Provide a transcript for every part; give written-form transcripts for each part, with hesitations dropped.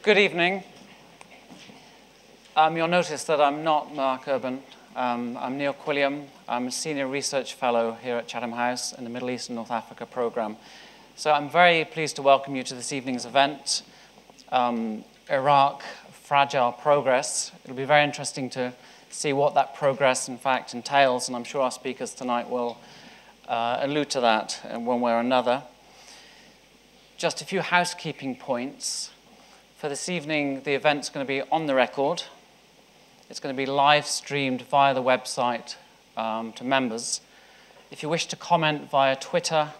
Good evening. You'll notice that I'm not Mark Urban. I'm Neil Quilliam. I'm a senior research fellow here at Chatham House in the Middle East and North Africa program. So I'm very pleased to welcome you to this evening's event, Iraq, Fragile Progress. It'll be very interesting to see what that progress in fact entails, and I'm sure our speakers tonight will allude to that in one way or another. Just a few housekeeping points. For this evening, the event's going to be on the record. It's going to be live streamed via the website to members. If you wish to comment via Twitter,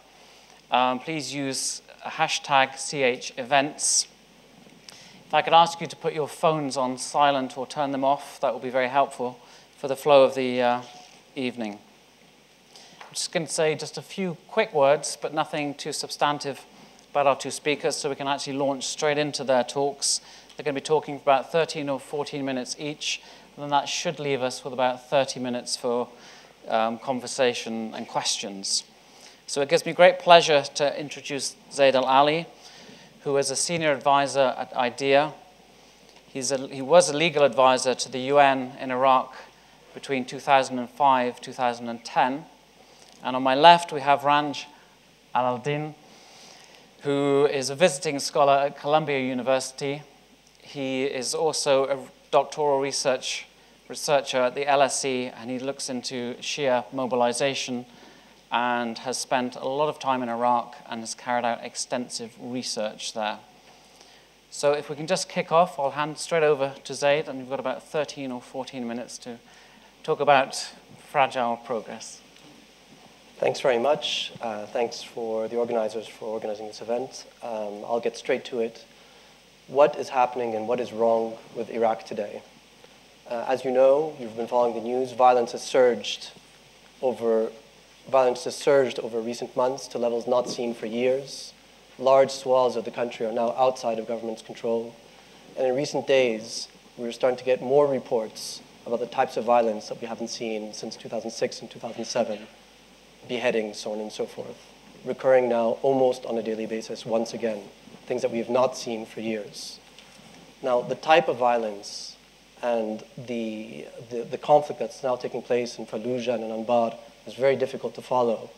please use hashtag #CHEvents. If I could ask you to put your phones on silent or turn them off, that would be very helpful for the flow of the evening. I'm just going to say just a few quick words, but nothing too substantive about our two speakers, so we can actually launch straight into their talks. They're going to be talking for about 13 or 14 minutes each, and then that should leave us with about 30 minutes for conversation and questions. So it gives me great pleasure to introduce Zaid Al-Ali, who is a senior advisor at IDEA. He was a legal advisor to the UN in Iraq between 2005 2010. And on my left, we have Zaid Al-Ali, who is a visiting scholar at Columbia University. He is also a doctoral researcher at the LSE, and he looks into Shia mobilization and has spent a lot of time in Iraq and has carried out extensive research there. So if we can just kick off, I'll hand straight over to Zaid, and we've got about 13 or 14 minutes to talk about fragile progress. Thanks very much. Thanks for the organizers for organizing this event. I'll get straight to it. What is happening and what is wrong with Iraq today? As you know, you've been following the news, violence has surged over recent months to levels not seen for years. Large swaths of the country are now outside of government's control. And in recent days, we're starting to get more reports about the types of violence that we haven't seen since 2006 and 2007. Beheadings, so on and so forth, recurring now almost on a daily basis once again, things that we have not seen for years. Now, the type of violence and the conflict that's now taking place in Fallujah and in Anbar is very difficult to follow,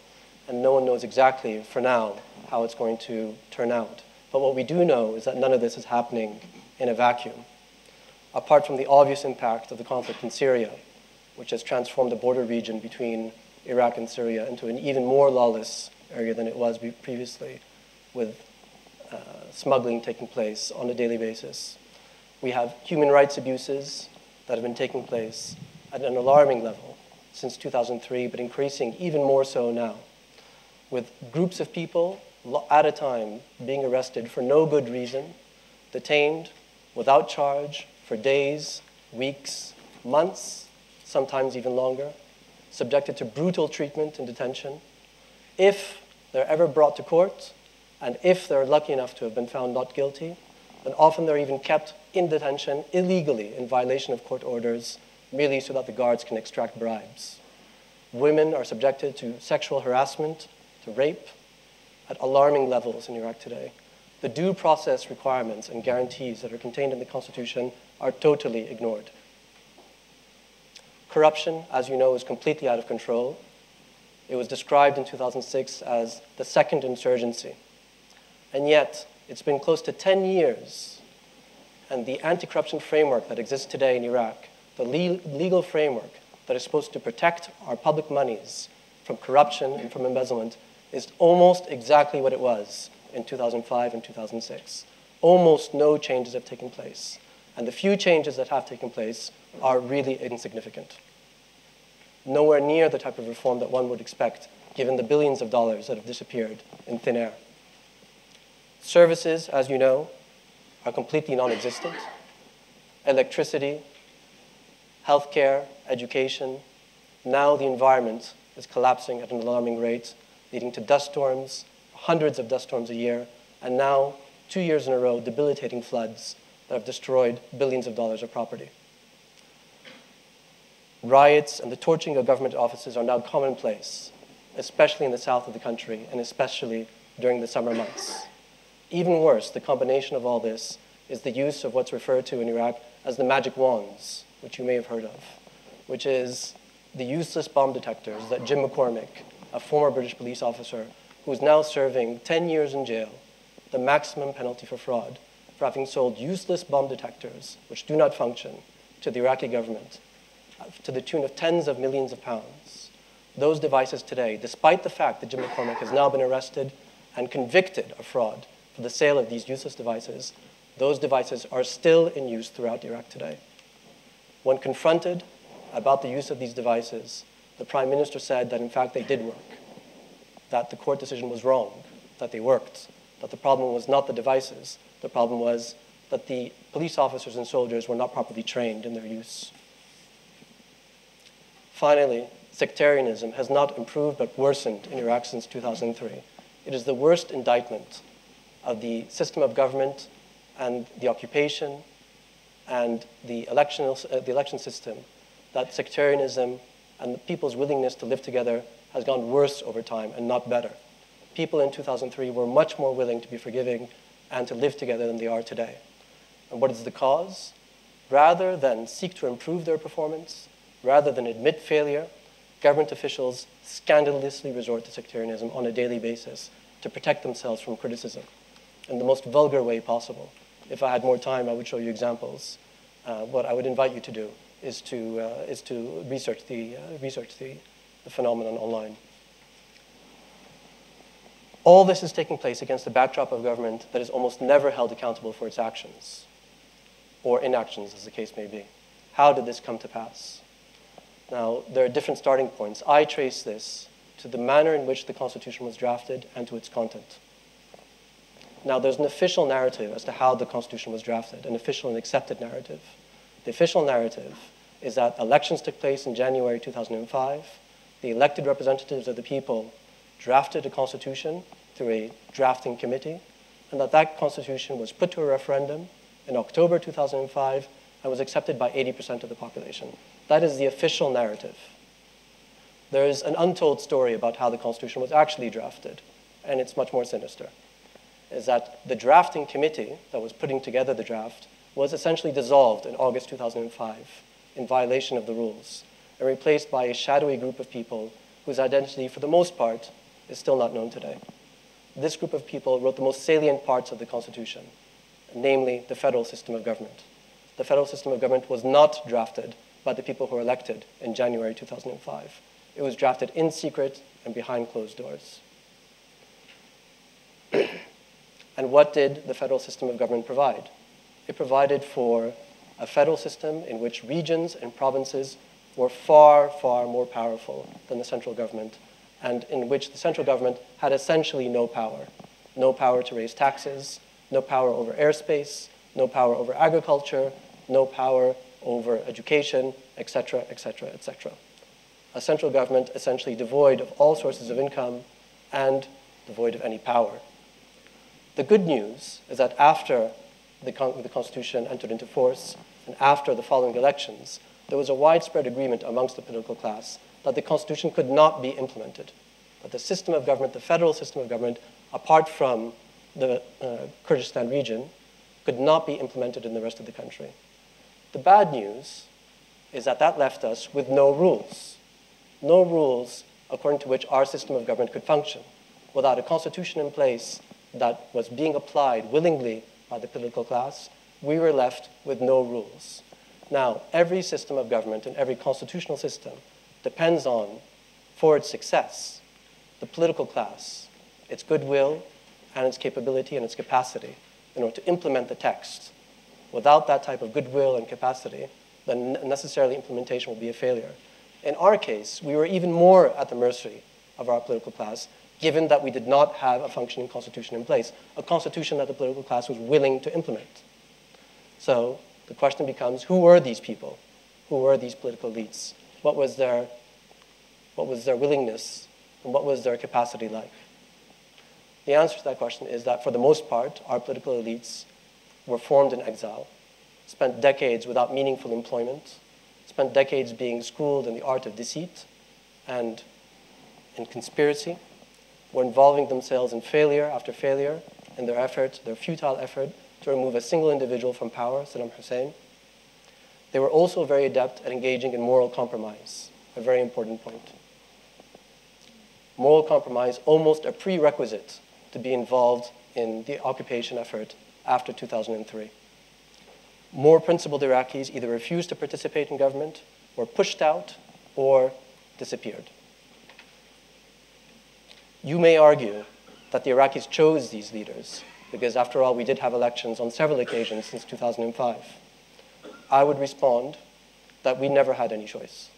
and no one knows exactly, for now, how it's going to turn out. But what we do know is that none of this is happening in a vacuum. Apart from the obvious impact of the conflict in Syria, which has transformed the border region between Iraq and Syria into an even more lawless area than it was previously, with smuggling taking place on a daily basis. We have human rights abuses that have been taking place at an alarming level since 2003, but increasing even more so now, with groups of people at a time being arrested for no good reason, detained without charge for days, weeks, months, sometimes even longer, subjected to brutal treatment in detention. If they're ever brought to court, and if they're lucky enough to have been found not guilty, then often they're even kept in detention illegally in violation of court orders, merely so that the guards can extract bribes. Women are subjected to sexual harassment, to rape, at alarming levels in Iraq today. The due process requirements and guarantees that are contained in the Constitution are totally ignored. Corruption, as you know, is completely out of control. It was described in 2006 as the second insurgency. And yet, it's been close to 10 years, and the anti-corruption framework that exists today in Iraq, the legal framework that is supposed to protect our public monies from corruption and from embezzlement, is almost exactly what it was in 2005 and 2006. Almost no changes have taken place. And the few changes that have taken place are really insignificant. Nowhere near the type of reform that one would expect, given the billions of dollars that have disappeared in thin air. Services, as you know, are completely non-existent. Electricity, healthcare, education. Now the environment is collapsing at an alarming rate, leading to dust storms, hundreds of dust storms a year, and now, 2 years in a row, debilitating floods that have destroyed billions of dollars of property. Riots and the torching of government offices are now commonplace, especially in the south of the country, and especially during the summer months. Even worse, the combination of all this is the use of what's referred to in Iraq as the magic wands, which you may have heard of, which is the useless bomb detectors that Jim McCormick, a former British police officer who is now serving 10 years in jail, the maximum penalty for fraud, for having sold useless bomb detectors, which do not function, to the Iraqi government, to the tune of tens of millions of pounds. Those devices today, despite the fact that Jim McCormick has now been arrested and convicted of fraud for the sale of these useless devices, those devices are still in use throughout Iraq today. When confronted about the use of these devices, the Prime Minister said that in fact they did work, that the court decision was wrong, that they worked, that the problem was not the devices, the problem was that the police officers and soldiers were not properly trained in their use. Finally, sectarianism has not improved but worsened in Iraq since 2003. It is the worst indictment of the system of government and the occupation and the election system, that sectarianism and the people's willingness to live together has gone worse over time and not better. People in 2003 were much more willing to be forgiving and to live together than they are today. And what is the cause? Rather than seek to improve their performance, rather than admit failure, government officials scandalously resort to sectarianism on a daily basis to protect themselves from criticism in the most vulgar way possible. If I had more time, I would show you examples. What I would invite you to do is to research the phenomenon online. All this is taking place against the backdrop of government that is almost never held accountable for its actions, or inactions, as the case may be. How did this come to pass? Now, there are different starting points. I trace this to the manner in which the Constitution was drafted and to its content. Now, there's an official narrative as to how the Constitution was drafted, an official and accepted narrative. The official narrative is that elections took place in January 2005. The elected representatives of the people drafted a constitution through a drafting committee, and that constitution was put to a referendum in October 2005 and was accepted by 80% of the population. That is the official narrative. There is an untold story about how the constitution was actually drafted, and it's much more sinister. Is that the drafting committee that was putting together the draft was essentially dissolved in August 2005 in violation of the rules and replaced by a shadowy group of people whose identity, for the most part, is still not known today. This group of people wrote the most salient parts of the Constitution, namely the federal system of government. The federal system of government was not drafted by the people who were elected in January 2005. It was drafted in secret and behind closed doors. And what did the federal system of government provide? It provided for a federal system in which regions and provinces were far, far more powerful than the central government, and in which the central government had essentially no power. No power to raise taxes, no power over airspace, no power over agriculture, no power over education, etc., etc., etc. A central government essentially devoid of all sources of income and devoid of any power. The good news is that after the Constitution entered into force and after the following elections, there was a widespread agreement amongst the political class that the Constitution could not be implemented, that the system of government, the federal system of government, apart from the Kurdistan region, could not be implemented in the rest of the country. The bad news is that that left us with no rules according to which our system of government could function. Without a constitution in place that was being applied willingly by the political class, we were left with no rules. Now, every system of government and every constitutional system depends on, for its success, the political class, its goodwill and its capability and its capacity in order to implement the text. Without that type of goodwill and capacity, then necessarily implementation will be a failure. In our case, we were even more at the mercy of our political class, given that we did not have a functioning constitution in place, a constitution that the political class was willing to implement. So the question becomes, who were these people? Who were these political elites? What was their willingness and what was their capacity like? The answer to that question is that for the most part, our political elites were formed in exile, spent decades without meaningful employment, spent decades being schooled in the art of deceit and in conspiracy, were involving themselves in failure after failure in their effort, their futile effort to remove a single individual from power, Saddam Hussein. They were also very adept at engaging in moral compromise, a very important point. Moral compromise, almost a prerequisite to be involved in the occupation effort after 2003. More principled Iraqis either refused to participate in government, were pushed out, or disappeared. You may argue that the Iraqis chose these leaders, because after all, we did have elections on several occasions since 2005. I would respond that we never had any choice.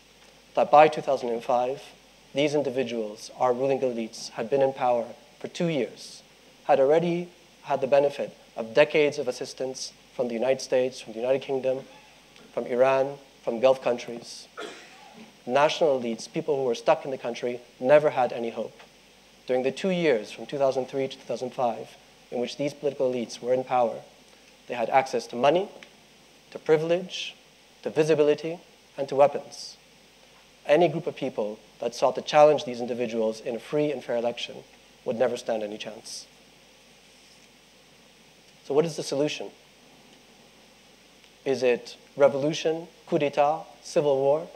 That by 2005, these individuals, our ruling elites, had been in power for 2 years, had already had the benefit of decades of assistance from the United States, from the United Kingdom, from Iran, from Gulf countries. National elites, people who were stuck in the country, never had any hope. During the 2 years, from 2003 to 2005, in which these political elites were in power, they had access to money, to privilege, to visibility, and to weapons. Any group of people that sought to challenge these individuals in a free and fair election would never stand any chance. So what is the solution? Is it revolution, coup d'etat, civil war?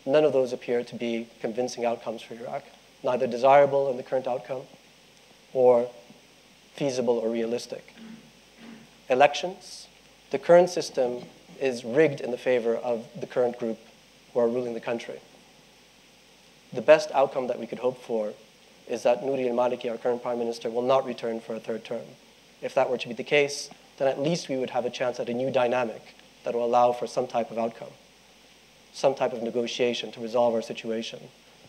None of those appear to be convincing outcomes for Iraq, neither desirable in the current outcome or feasible or realistic. Elections, the current system is rigged in the favor of the current group who are ruling the country. The best outcome that we could hope for is that Nouri al-Maliki, our current prime minister, will not return for a third term. If that were to be the case, then at least we would have a chance at a new dynamic that will allow for some type of outcome, some type of negotiation to resolve our situation.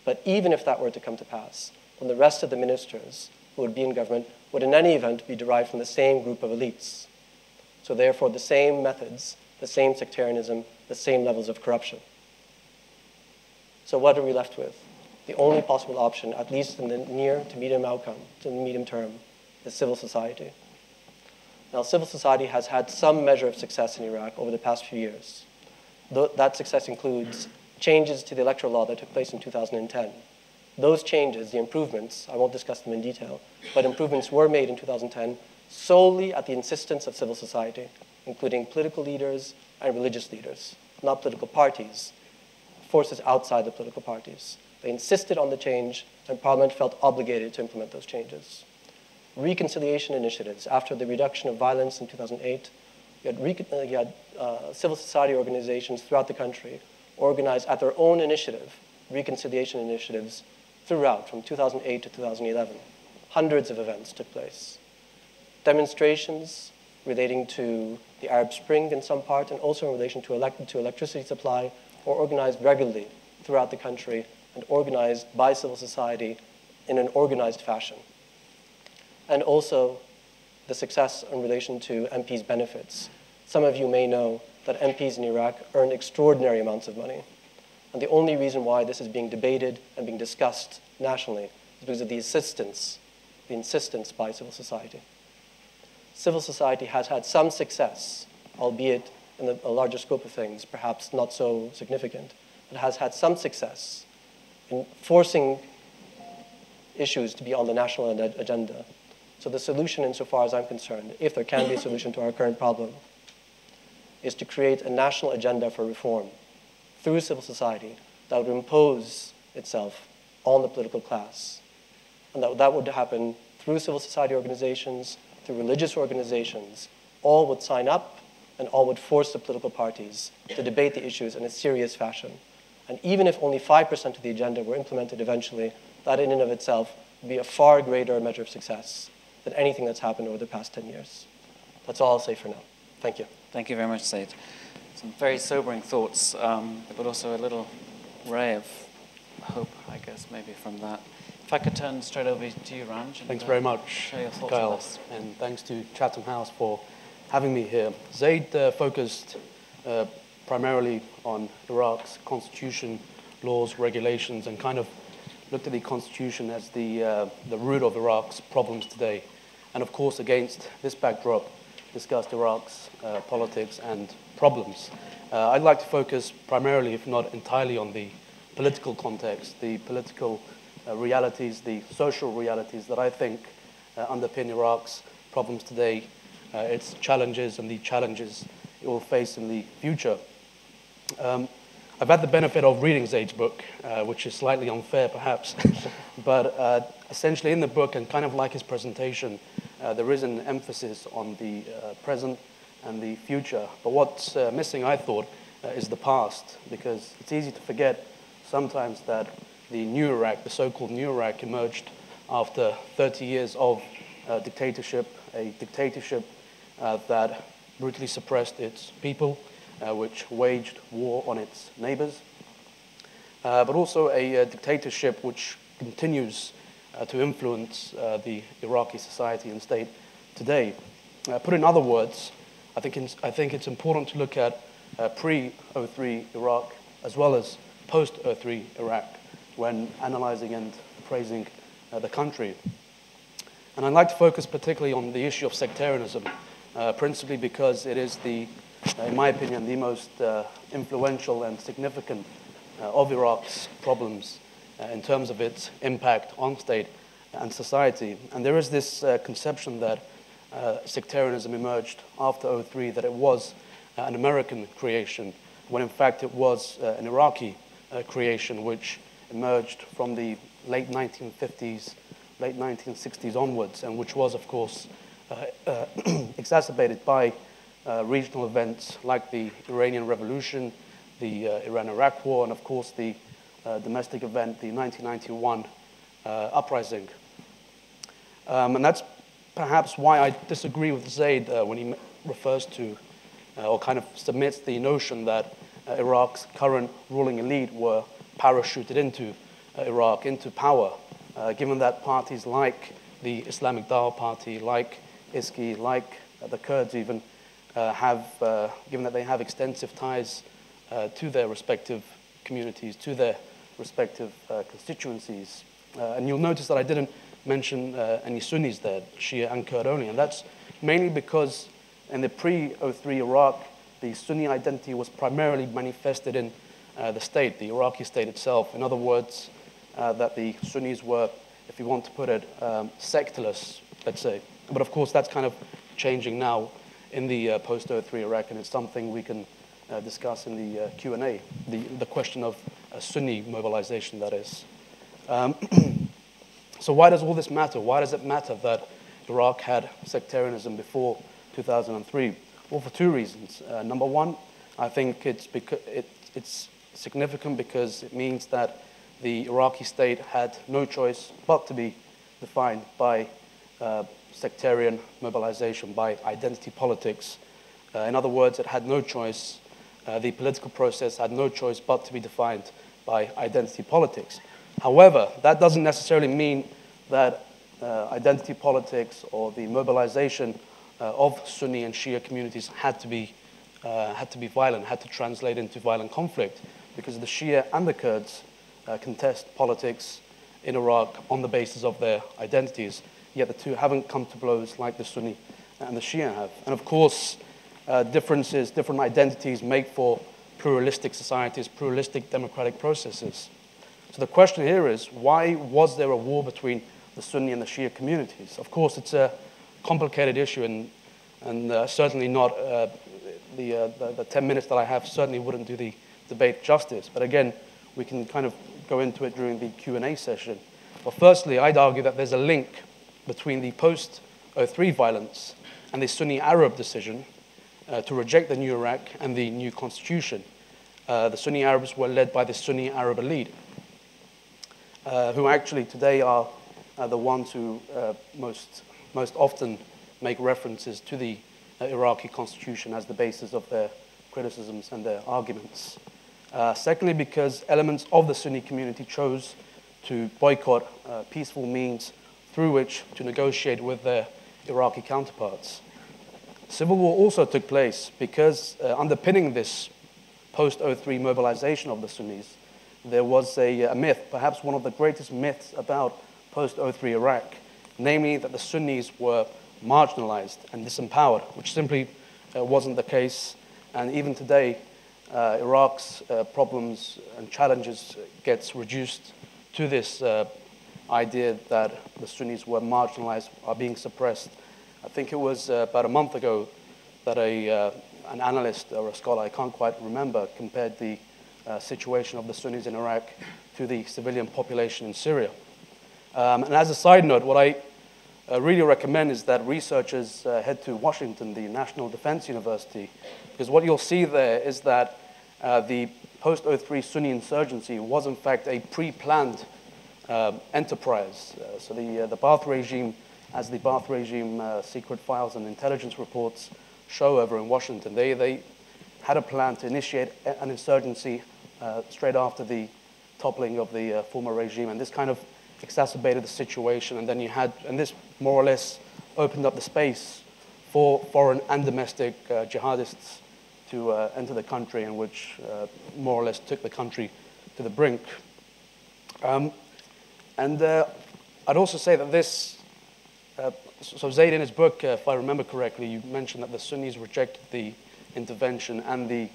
But even if that were to come to pass, then the rest of the ministers who would be in government would in any event be derived from the same group of elites. So therefore, the same methods, the same sectarianism, the same levels of corruption. So what are we left with? The only possible option, at least in the near to medium outcome, to the medium term, is civil society. Now, civil society has had some measure of success in Iraq over the past few years. That success includes changes to the electoral law that took place in 2010. Those changes, the improvements, I won't discuss them in detail, but improvements were made in 2010 solely at the insistence of civil society, including political leaders and religious leaders, not political parties, forces outside the political parties. They insisted on the change, and Parliament felt obligated to implement those changes. Reconciliation initiatives. After the reduction of violence in 2008, you had civil society organizations throughout the country organized at their own initiative, reconciliation initiatives throughout, from 2008 to 2011. Hundreds of events took place. Demonstrations relating to the Arab Spring in some part, and also in relation to electricity supply, were organized regularly throughout the country and organized by civil society in an organized fashion. And also the success in relation to MPs' benefits. Some of you may know that MPs in Iraq earn extraordinary amounts of money. And the only reason why this is being debated and being discussed nationally is because of the insistence by civil society. Civil society has had some success, albeit in a larger scope of things, perhaps not so significant. It has had some success in forcing issues to be on the national agenda. So the solution, insofar as I'm concerned, if there can be a solution to our current problem, is to create a national agenda for reform through civil society that would impose itself on the political class. And that would happen through civil society organizations, through religious organizations. All would sign up and all would force the political parties to debate the issues in a serious fashion. And even if only 5% of the agenda were implemented eventually, that in and of itself would be a far greater measure of success than anything that's happened over the past 10 years. That's all I'll say for now. Thank you. Thank you very much, Zaid. Some very sobering thoughts, but also a little ray of hope, I guess, maybe from that. If I could turn straight over to you, Ranj. And, thanks very much, share your thoughts Kyle, on this. and thanks to Chatham House for having me here. Zaid focused primarily on Iraq's constitution, laws, regulations, and kind of looked at the constitution as the root of Iraq's problems today. And of course, against this backdrop, discussed Iraq's politics and problems. I'd like to focus primarily, if not entirely, on the political context, the political realities, the social realities that I think underpin Iraq's problems today, its challenges and the challenges it will face in the future. I've had the benefit of reading Zaid's book, which is slightly unfair perhaps, but essentially in the book, and kind of like his presentation, there is an emphasis on the present and the future. But what's missing, I thought, is the past, because it's easy to forget sometimes that the new Iraq, the so-called new Iraq, emerged after 30 years of dictatorship, a dictatorship that brutally suppressed its people, which waged war on its neighbors, but also a dictatorship which continues to influence the Iraqi society and state today. Put in other words, I think it's important to look at pre-03 Iraq as well as post-03 Iraq when analyzing and appraising the country. And I'd like to focus particularly on the issue of sectarianism, principally because it is in my opinion, the most influential and significant of Iraq's problems in terms of its impact on state and society. And there is this conception that sectarianism emerged after '03, that it was an American creation, when in fact it was an Iraqi creation which emerged from the late 1950s, late 1960s onwards, and which was, of course, exacerbated by regional events like the Iranian Revolution, the Iran-Iraq War, and of course the domestic event, the 1991 uprising. And that's perhaps why I disagree with Zaid when he refers to, or kind of submits the notion that Iraq's current ruling elite were parachuted into Iraq, into power, given that parties like the Islamic Dawah Party, like ISKI, like the Kurds even, given that they have extensive ties to their respective communities, to their respective constituencies. And you'll notice that I didn't mention any Sunnis there, Shia and Kurd only, and that's mainly because in the pre-03 Iraq, the Sunni identity was primarily manifested in the state, the Iraqi state itself. In other words, that the Sunnis were, if you want to put it, sectless, let's say. But of course, that's kind of changing now in the post-03 Iraq, and it's something we can discuss in the Q&A, the question of Sunni mobilization, that is. So why does all this matter? Why does it matter that Iraq had sectarianism before 2003? Well, for two reasons. Number one, I think it's significant because it means that the Iraqi state had no choice but to be defined by sectarian mobilization, by identity politics. In other words, it had no choice, the political process had no choice but to be defined by identity politics. However, that doesn't necessarily mean that identity politics or the mobilization of Sunni and Shia communities had to be violent, had to translate into violent conflict, because the Shia and the Kurds contest politics in Iraq on the basis of their identities, yet the two haven't come to blows like the Sunni and the Shia have. And of course, differences, different identities make for pluralistic societies, pluralistic democratic processes. So the question here is, why was there a war between the Sunni and the Shia communities? Of course, it's a complicated issue, and certainly not the 10 minutes that I have certainly wouldn't do the debate justice. But again, we can kind of go into it during the Q&A session. But firstly, I'd argue that there's a link between the post-03 violence and the Sunni Arab decision to reject the new Iraq and the new constitution. The Sunni Arabs were led by the Sunni Arab elite, who actually today are the ones who most often make references to the Iraqi constitution as the basis of their criticisms and their arguments. Secondly, because elements of the Sunni community chose to boycott peaceful means through which to negotiate with their Iraqi counterparts. Civil war also took place because underpinning this post-03 mobilization of the Sunnis, there was a myth, perhaps one of the greatest myths about post-03 Iraq, namely that the Sunnis were marginalized and disempowered, which simply wasn't the case. And even today, Iraq's problems and challenges gets reduced to this idea that the Sunnis were marginalized, are being suppressed, I think it was about a month ago that an analyst or a scholar, I can't quite remember, compared the situation of the Sunnis in Iraq to the civilian population in Syria. And as a side note, what I really recommend is that researchers head to Washington, the National Defense University, because what you'll see there is that the post-03 Sunni insurgency was in fact a pre-planned enterprise. So the Ba'ath regime, as the Ba'ath regime secret files and intelligence reports show over in Washington, they had a plan to initiate an insurgency straight after the toppling of the former regime, and this kind of exacerbated the situation, and then and this more or less opened up the space for foreign and domestic jihadists to enter the country, and which more or less took the country to the brink. And I'd also say that this, so Zaid in his book, if I remember correctly, you mentioned that the Sunnis rejected the intervention and the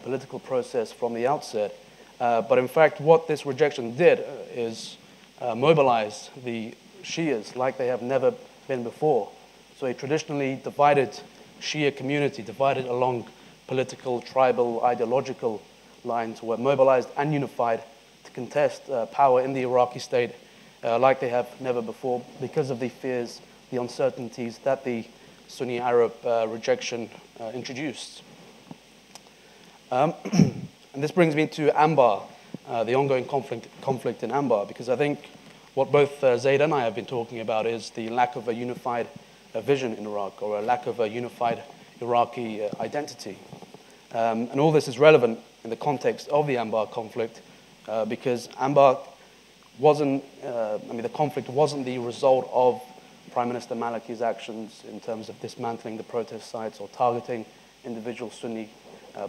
political process from the outset. But in fact, what this rejection did is mobilize the Shias like they have never been before. So a traditionally divided Shia community, divided along political, tribal, ideological lines, were mobilized and unified to contest power in the Iraqi state like they have never before, because of the fears, the uncertainties that the Sunni Arab rejection introduced. And this brings me to Anbar, the ongoing conflict in Anbar, because I think what both Zaid and I have been talking about is the lack of a unified vision in Iraq, or a lack of a unified Iraqi identity. And all this is relevant in the context of the Anbar conflict, because Anbar wasn't, the conflict wasn't the result of Prime Minister Maliki's actions in terms of dismantling the protest sites or targeting individual Sunni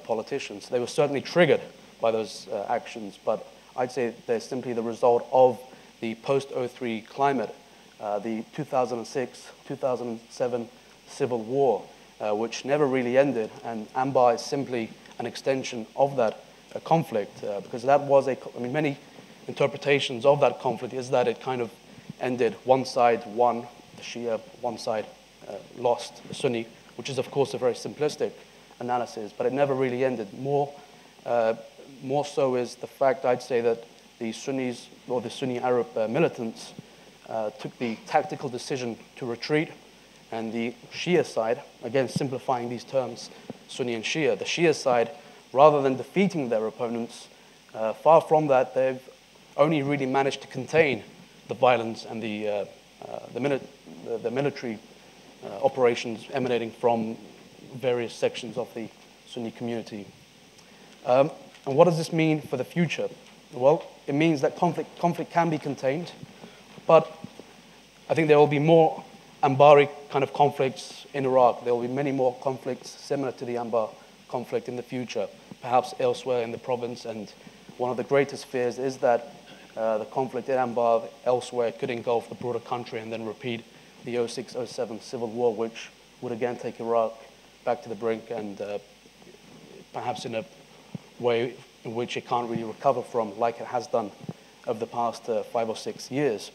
politicians. They were certainly triggered by those actions, but I'd say they're simply the result of the post-03 climate, the 2006-2007 civil war, which never really ended, and Anbar is simply an extension of that conflict, because that was many interpretations of that conflict is that it kind of ended, one side won, the Shia, one side lost, the Sunni, which is of course a very simplistic analysis, but it never really ended. More so is the fact, I'd say, that the Sunnis, or the Sunni Arab militants, took the tactical decision to retreat, and the Shia side, again simplifying these terms, Sunni and Shia, the Shia side, rather than defeating their opponents, far from that, they've only really managed to contain the violence and the military operations emanating from various sections of the Sunni community. And what does this mean for the future? Well, it means that conflict can be contained, but I think there will be more Anbari kind of conflicts in Iraq. There will be many more conflicts similar to the Anbar conflict in the future, perhaps elsewhere in the province, and one of the greatest fears is that the conflict in Anbar elsewhere could engulf the broader country and then repeat the 06-07 civil war, which would again take Iraq back to the brink, and perhaps in a way in which it can't really recover from, like it has done over the past 5 or 6 years.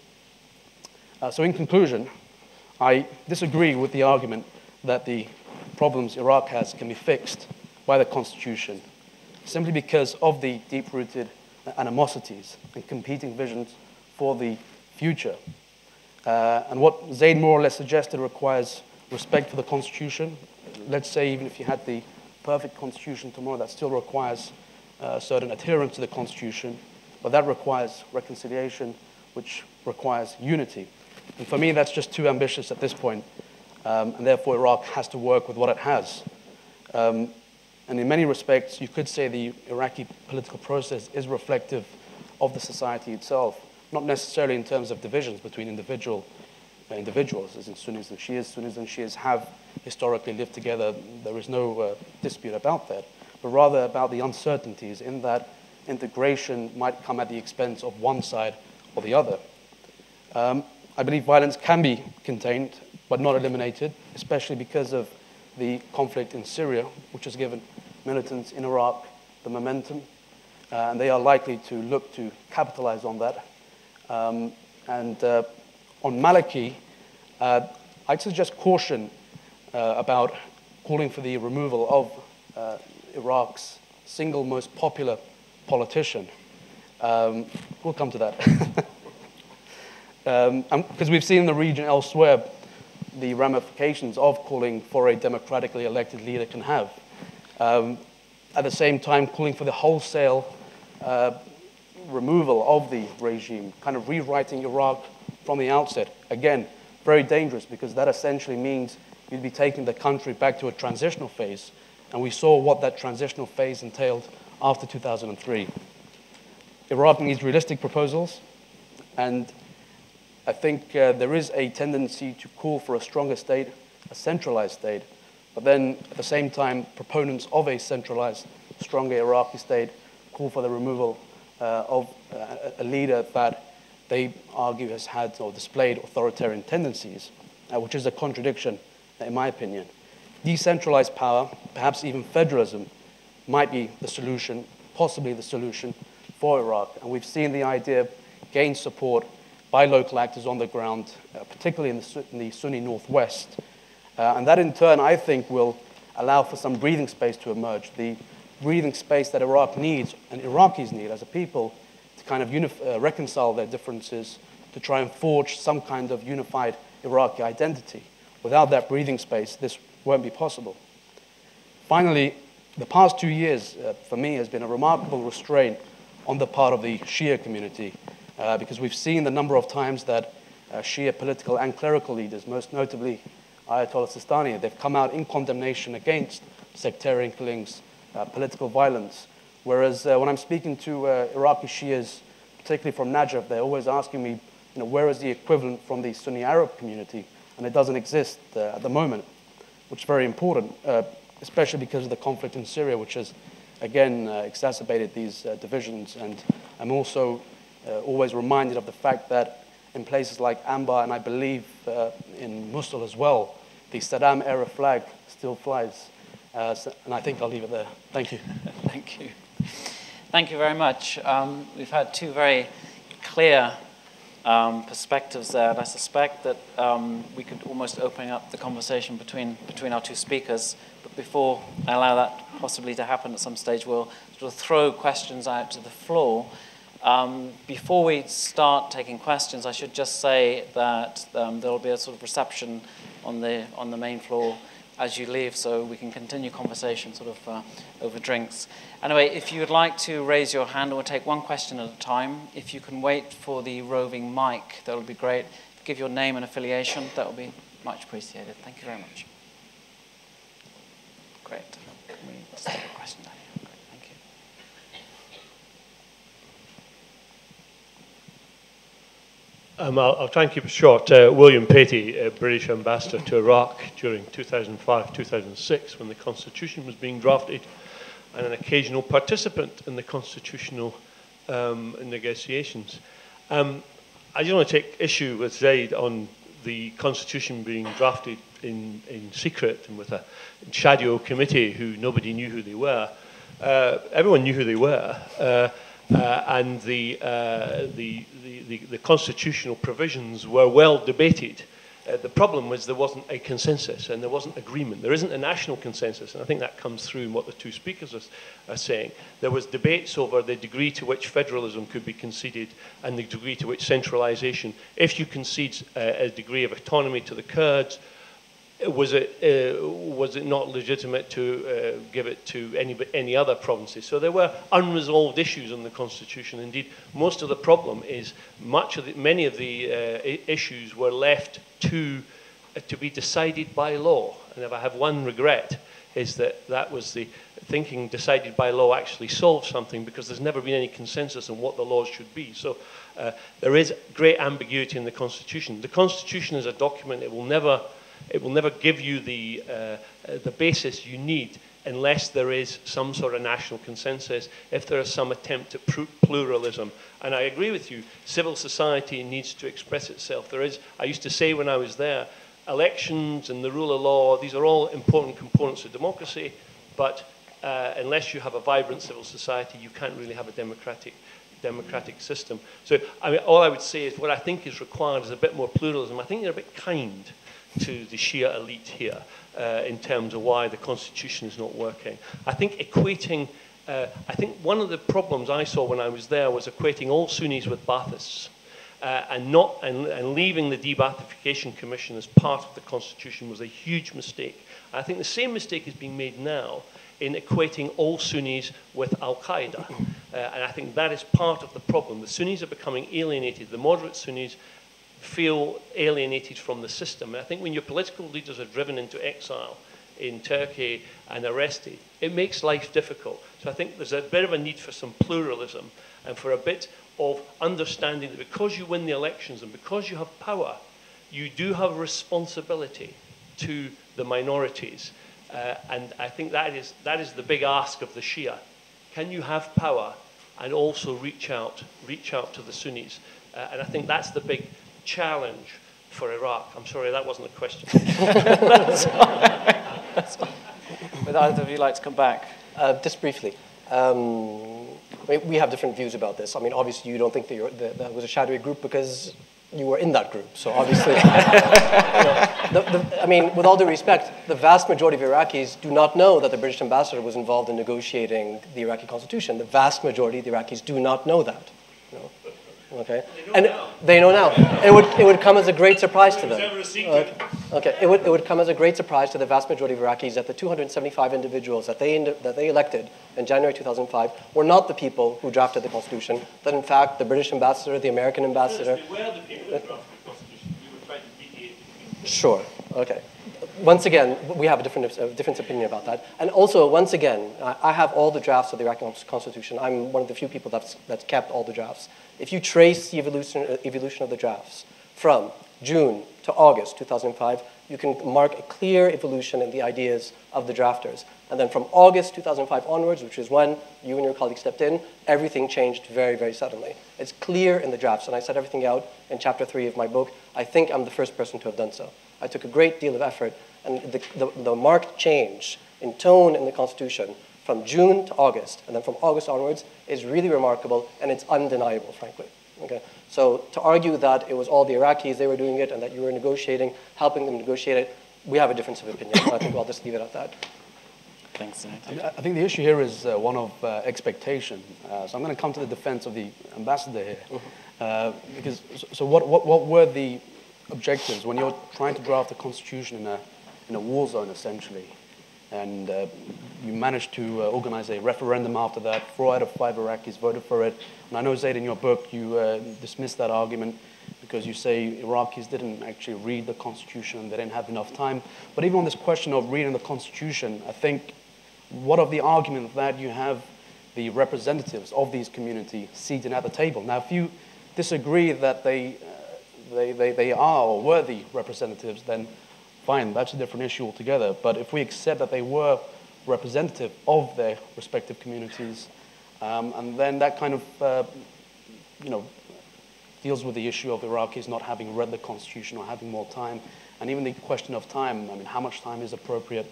So in conclusion, I disagree with the argument that the problems Iraq has can be fixed by the constitution, simply because of the deep-rooted animosities and competing visions for the future. And what Zaid more or less suggested requires respect for the constitution. Let's say even if you had the perfect constitution tomorrow, that still requires certain adherence to the constitution, but that requires reconciliation, which requires unity. And for me, that's just too ambitious at this point, and therefore Iraq has to work with what it has. And in many respects, you could say the Iraqi political process is reflective of the society itself, not necessarily in terms of divisions between individuals, as in Sunnis and Shias. Sunnis and Shias have historically lived together. There is no dispute about that, but rather about the uncertainties in that integration might come at the expense of one side or the other. I believe violence can be contained, but not eliminated, especially because of the conflict in Syria, which has given militants in Iraq the momentum, and they are likely to look to capitalize on that. On Maliki, I I'd suggest caution about calling for the removal of Iraq's single most popular politician. We'll come to that. Because we've seen in the region elsewhere the ramifications of calling for a democratically elected leader can have. At the same time, calling for the wholesale removal of the regime, kind of rewriting Iraq from the outset. Again, very dangerous, because that essentially means you'd be taking the country back to a transitional phase, and we saw what that transitional phase entailed after 2003. Iraq needs realistic proposals, and I think there is a tendency to call for a stronger state, a centralized state, but then at the same time, proponents of a centralized, stronger Iraqi state call for the removal of a leader that they argue has had or displayed authoritarian tendencies, which is a contradiction, in my opinion. Decentralized power, perhaps even federalism, might be the solution, possibly the solution for Iraq. And we've seen the idea gain support by local actors on the ground, particularly in the Sunni Northwest. And that in turn, I think, will allow for some breathing space to emerge, the breathing space that Iraq needs and Iraqis need as a people to kind of reconcile their differences, to try and forge some kind of unified Iraqi identity. Without that breathing space, this won't be possible. Finally, the past 2 years, for me, has been a remarkable restraint on the part of the Shia community, because we've seen the number of times that Shia political and clerical leaders, most notably Ayatollah Sistani, they've come out in condemnation against sectarian killings, political violence. Whereas when I'm speaking to Iraqi Shias, particularly from Najaf, they're always asking me, where is the equivalent from the Sunni Arab community? And it doesn't exist at the moment, which is very important, especially because of the conflict in Syria, which has, again, exacerbated these divisions. And I'm also always reminded of the fact that in places like Anbar, and I believe in Mosul as well, the Saddam-era flag still flies. And I think I'll leave it there. Thank you. Thank you. Thank you very much. We've had two very clear perspectives there, and I suspect that we could almost open up the conversation between our two speakers. But before I allow that possibly to happen at some stage, we'll sort of throw questions out to the floor. Before we start taking questions, I should just say that there will be a sort of reception on the main floor as you leave, so we can continue conversation sort of over drinks. Anyway, if you would like to raise your hand, we'll take one question at a time. If you can wait for the roving mic, that would be great. Give your name and affiliation, that would be much appreciated. Thank you very much. Great. Can we start a question down here? Great, thank you. I'll try and keep it short. William Patey, British ambassador to Iraq during 2005-2006 when the constitution was being drafted, and an occasional participant in the constitutional negotiations. I just want to take issue with Zaid on the constitution being drafted in secret and with a shadow committee who nobody knew who they were. Everyone knew who they were. And the constitutional provisions were well debated. The problem was there wasn't a consensus and there wasn't agreement. There isn't a national consensus, and I think that comes through in what the two speakers are saying. There was debates over the degree to which federalism could be conceded and the degree to which centralization. If you concede a degree of autonomy to the Kurds, was it not legitimate to give it to any other provinces? So there were unresolved issues in the constitution. Indeed, most of the problem is many of the issues were left to be decided by law. And if I have one regret, is that was the thinking decided by law actually solved something, because there's never been any consensus on what the laws should be. So there is great ambiguity in the constitution. The constitution is a document. It will never give you the basis you need unless there is some sort of national consensus, if there is some attempt at pluralism. And I agree with you, civil society needs to express itself. I used to say when I was there, elections and the rule of law, these are all important components of democracy, but unless you have a vibrant civil society, you can't really have a democratic system. So all I would say is what I think is required is a bit more pluralism. I think they're a bit kind to the Shia elite here in terms of why the constitution is not working. I think equating, I think one of the problems I saw when I was there was equating all Sunnis with Baathists and leaving the De-Baathification Commission as part of the constitution was a huge mistake. I think the same mistake is being made now in equating all Sunnis with Al-Qaeda. And I think that is part of the problem. The Sunnis are becoming alienated. The moderate Sunnis feel alienated from the system. And I think when your political leaders are driven into exile in Turkey and arrested, it makes life difficult. So I think there's a bit of a need for some pluralism and for a bit of understanding that because you win the elections and because you have power, you do have responsibility to the minorities. And I think that is the big ask of the Shia. Can you have power and also reach out to the Sunnis? And I think that's the big challenge for Iraq. I'm sorry, that wasn't a question. That's fine. Would either of you like to come back? Just briefly. We have different views about this. I mean, obviously, you don't think that was a shadowy group because you were in that group. So obviously, I mean, with all due respect, the vast majority of Iraqis do not know that the British ambassador was involved in negotiating the Iraqi constitution. The vast majority of the Iraqis do not know that. Okay, they know now. It would come as a great surprise to them. Okay, it would come as a great surprise to the vast majority of Iraqis that the 275 individuals that they elected in January 2005 were not the people who drafted the constitution. That in fact the British ambassador, the American ambassador. They were the people who drafted the constitution. We were trying to deviate. Sure. Okay. Once again, we have a different opinion about that. And also, once again, I have all the drafts of the Iraqi constitution. I'm one of the few people that's kept all the drafts. If you trace the evolution of the drafts from June to August 2005, you can mark a clear evolution in the ideas of the drafters. And then from August 2005 onwards, which is when you and your colleagues stepped in, everything changed very, very suddenly. It's clear in the drafts, and I set everything out in chapter 3 of my book. I think I'm the first person to have done so. I took a great deal of effort, and the marked change in tone in the Constitution from June to August, and then from August onwards, is really remarkable, and it's undeniable, frankly. Okay? So to argue that it was all the Iraqis, they were doing it, and that you were negotiating, helping them negotiate it, we have a difference of opinion. I think I'll just leave it at that. Thanks, Zaid. I think the issue here is one of expectation. So I'm going to come to the defense of the ambassador here. Because, so what were the objectives when you're trying to draft a constitution in a war zone, essentially? And you managed to organize a referendum after that. 4 out of 5 Iraqis voted for it. And I know, Zaid, in your book, you dismissed that argument because you say Iraqis didn't actually read the constitution, they didn't have enough time. But even on this question of reading the constitution, I think what of the argument that you have the representatives of these communities seated at the table? Now, if you disagree that they are or were the representatives, then fine, that's a different issue altogether. But if we accept that they were representative of their respective communities, and then that kind of, deals with the issue of Iraqis not having read the constitution or having more time, and even the question of time. I mean, how much time is appropriate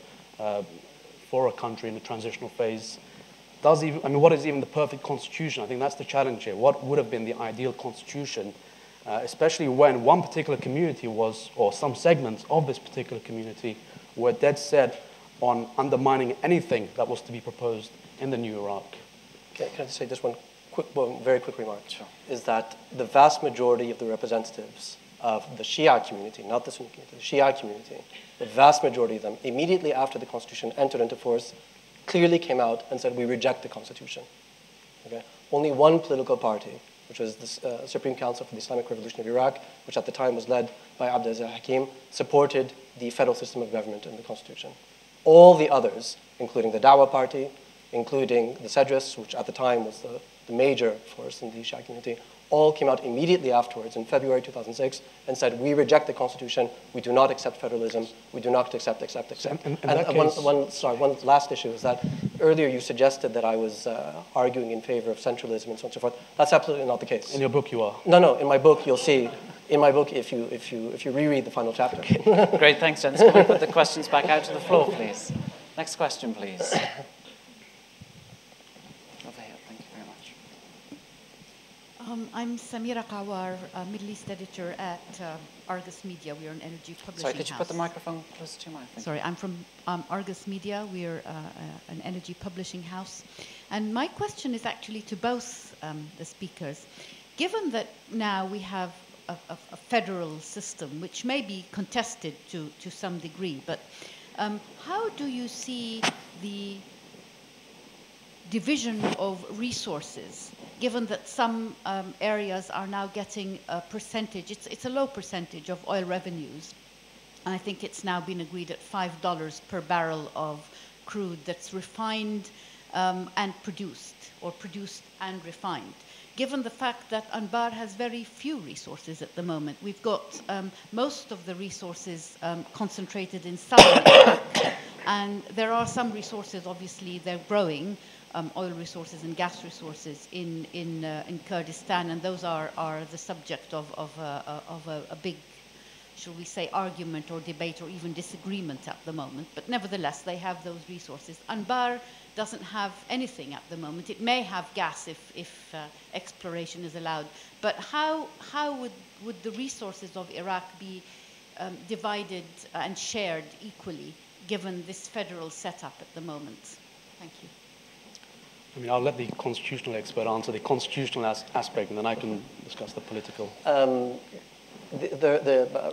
for a country in the transitional phase? What is even the perfect constitution? I think that's the challenge here. What would have been the ideal constitution? Especially when one particular community was, or some segments of this particular community were dead set on undermining anything that was to be proposed in the new Iraq. Can I just say just one very quick remark? Sure. Is that the vast majority of the representatives of the Shia community, not the Sunni community, the Shia community, the vast majority of them, immediately after the constitution entered into force, clearly came out and said, we reject the constitution. Okay? Only one political party, which was the Supreme Council for the Islamic Revolution of Iraq, which at the time was led by Abd al-Aziz al-Hakim, supported the federal system of government in the constitution. All the others, including the Dawah Party, including the Cedrists, which at the time was the major force in the Shia community, all came out immediately afterwards in February 2006 and said, we reject the constitution, we do not accept federalism, we do not accept. One last issue is that earlier you suggested that I was arguing in favor of centralism and so on and so forth. That's absolutely not the case. In your book you are? No, in my book you'll see. In my book, if you reread the final chapter. Great, thanks, gents. Can we put the questions back out to the floor, please? Next question, please. Over here, thank you very much. I'm Samira Kawar, Middle East editor at Argus Media. We are an energy publishing house. Sorry, could you put the microphone closer to your mouth? Sorry, I'm from Argus Media. We are an energy publishing house. And my question is actually to both the speakers. Given that now we have a federal system, which may be contested to some degree, but how do you see the division of resources, given that some areas are now getting a percentage, it's a low percentage of oil revenues, and I think it's now been agreed at $5 per barrel of crude that's refined and produced, or produced and refined. Given the fact that Anbar has very few resources at the moment, we've got most of the resources concentrated in southern Iraq, and there are some resources, obviously, they're growing, oil resources and gas resources in Kurdistan, and those are the subject of a big, shall we say, argument or debate or even disagreement at the moment. But nevertheless, they have those resources. Anbar doesn't have anything at the moment. It may have gas if exploration is allowed. But how would the resources of Iraq be divided and shared equally, given this federal setup at the moment? Thank you. I mean, I'll let the constitutional expert answer the constitutional aspect, and then I can discuss the political. The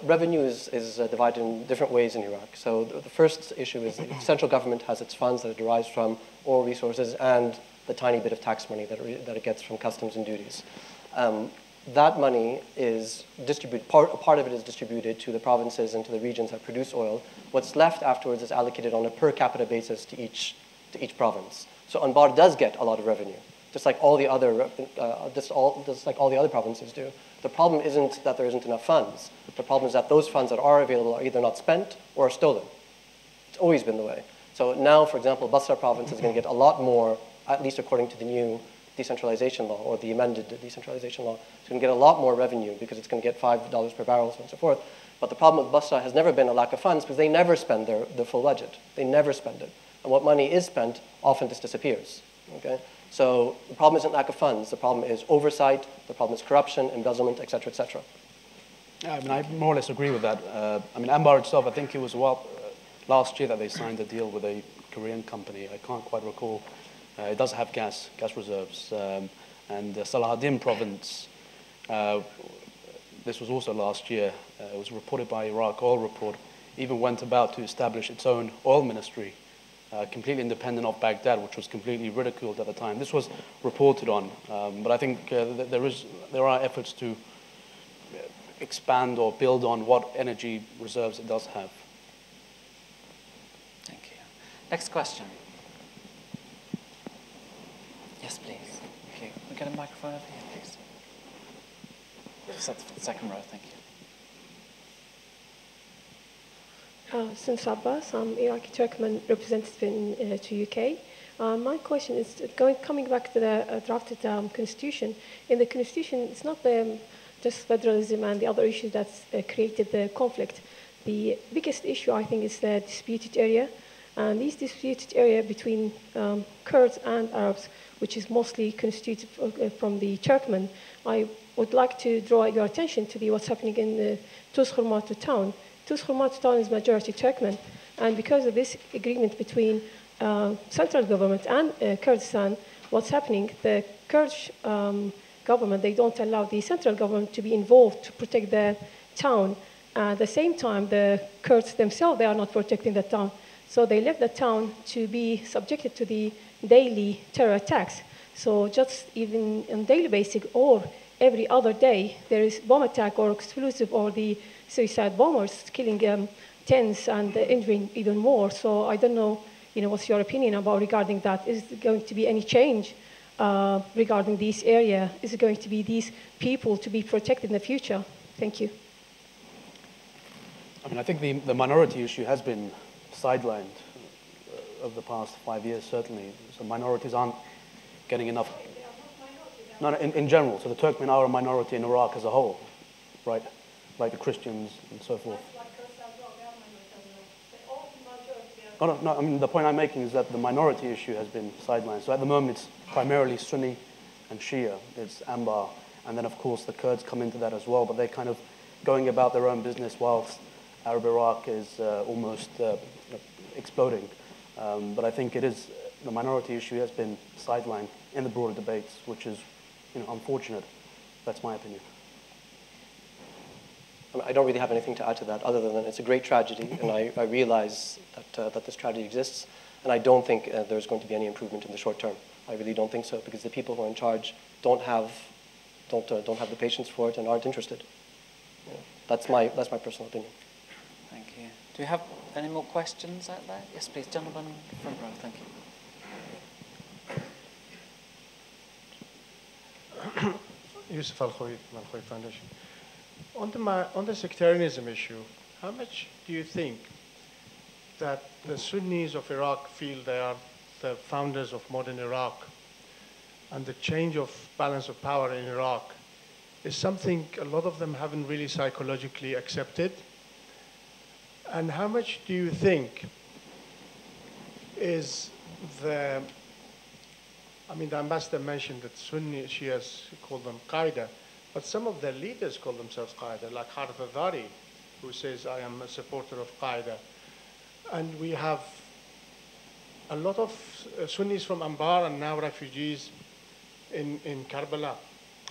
revenue is divided in different ways in Iraq. So the first issue is the central government has its funds that it derives from oil resources and the tiny bit of tax money that it gets from customs and duties. That money is distributed, part of it is distributed to the provinces and to the regions that produce oil. What's left afterwards is allocated on a per capita basis to each province. So Anbar does get a lot of revenue, just like all the other provinces do. The problem isn't that there isn't enough funds. The problem is that those funds that are available are either not spent or are stolen. It's always been the way. So now, for example, Basra province is going to get a lot more, at least according to the new decentralization law or the amended decentralization law. It's going to get a lot more revenue because it's going to get $5 per barrel, so on and so forth. But the problem with Basra has never been a lack of funds because they never spend their full budget. They never spend it. And what money is spent often just disappears. Okay? So the problem isn't lack of funds. The problem is oversight. The problem is corruption, embezzlement, et cetera, et cetera. Yeah, I mean, I more or less agree with that. I mean, Anbar itself, I think it was last year that they signed a deal with a Korean company. I can't quite recall. It does have gas reserves. And Salahuddin province, this was also last year. It was reported by Iraq Oil Report, even went about to establish its own oil ministry, completely independent of Baghdad, which was completely ridiculed at the time. This was reported on, but I think there are efforts to expand or build on what energy reserves it does have. Thank you. Next question. Yes, please. Okay, we get a microphone over here, please. Second row, thank you. Since Abbas, I'm Iraqi Turkmen representative to UK. My question is coming back to the drafted constitution. In the constitution, it's not just federalism and the other issues that's created the conflict. The biggest issue, I think, is the disputed area. And this disputed area between Kurds and Arabs, which is mostly constituted from the Turkmen, I would like to draw your attention to what's happening in Tuz Khurmatu town. Tuz Khurmatu town is majority Turkmen, and because of this agreement between central government and Kurdistan, what's happening, the Kurdish government, they don't allow the central government to be involved to protect the town. At the same time, the Kurds themselves, they are not protecting the town. So they left the town to be subjected to the daily terror attacks. So just even on daily basis or every other day, there is bomb attack or explosive or the suicide bombers killing tens and injuring even more. So I don't know, what's your opinion about regarding that? Is there going to be any change regarding this area? Is it going to be these people to be protected in the future? Thank you. I mean, I think the minority issue has been sidelined over the past 5 years, certainly. So minorities aren't getting enough. No, in general. So the Turkmen are a minority in Iraq as a whole, right? Like the Christians and so forth. No, I mean, the point I'm making is that the minority issue has been sidelined. So at the moment, it's primarily Sunni and Shia. It's Anbar. And then, of course, the Kurds come into that as well, but they're kind of going about their own business whilst Arab Iraq is almost exploding. But I think the minority issue has been sidelined in the broader debates, which is unfortunate. That's my opinion. I don't really have anything to add to that other than it's a great tragedy, and I realize that this tragedy exists, and I don't think there's going to be any improvement in the short term. I really don't think so, because the people who are in charge don't have the patience for it and aren't interested. That's my personal opinion. Thank you. Do we have any more questions out there? Yes, please, gentlemen, front row. Thank you. Yusuf Al-Khoy, Al-Khoy Foundation. On the sectarianism issue, how much do you think that the Sunnis of Iraq feel they are the founders of modern Iraq, and the change of balance of power in Iraq is something a lot of them haven't really psychologically accepted? And how much do you think is the ambassador mentioned that Sunni Shias call them Qaeda, but some of their leaders call themselves Qaeda, like Harith al-Dhari, who says, I am a supporter of Qaeda. And we have a lot of Sunnis from Anbar and now refugees in Karbala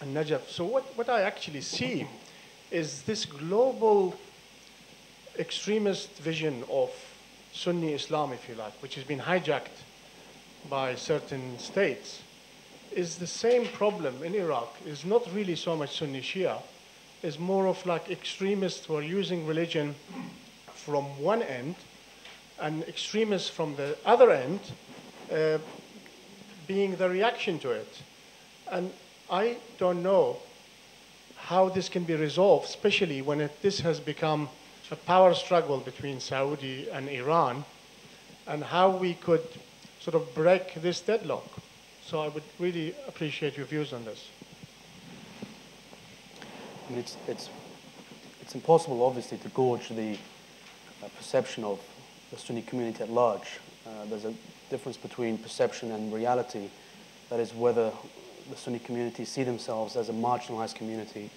and Najaf. So what I actually see is this global extremist vision of Sunni Islam, if you like, which has been hijacked by certain states, is the same problem in Iraq. Is not really so much Sunni Shia, is more of like extremists who are using religion from one end and extremists from the other end being the reaction to it. And I don't know how this can be resolved, especially when this has become a power struggle between Saudi and Iran, and how we could sort of break this deadlock. So I would really appreciate your views on this. I mean, it's impossible, obviously, to gauge the perception of the Sunni community at large. There's a difference between perception and reality. That is, whether the Sunni community see themselves as a marginalized community.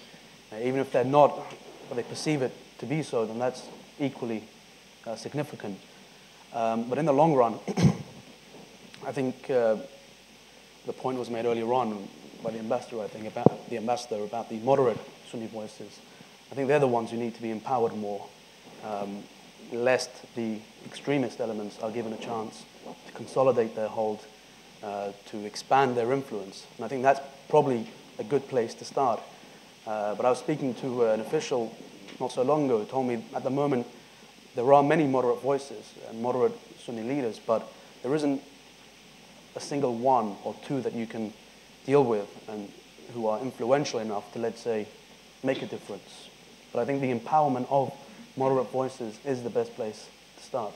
Even if they're not, but they perceive it to be so, then that's equally significant. But in the long run, I think the point was made earlier on by the ambassador, about the moderate Sunni voices. I think they're the ones who need to be empowered more, lest the extremist elements are given a chance to consolidate their hold, to expand their influence. And I think that's probably a good place to start. But I was speaking to an official not so long ago who told me at the moment there are many moderate voices and moderate Sunni leaders, but there isn't a single one or two that you can deal with and who are influential enough to, let's say, make a difference. But I think the empowerment of moderate voices is the best place to start.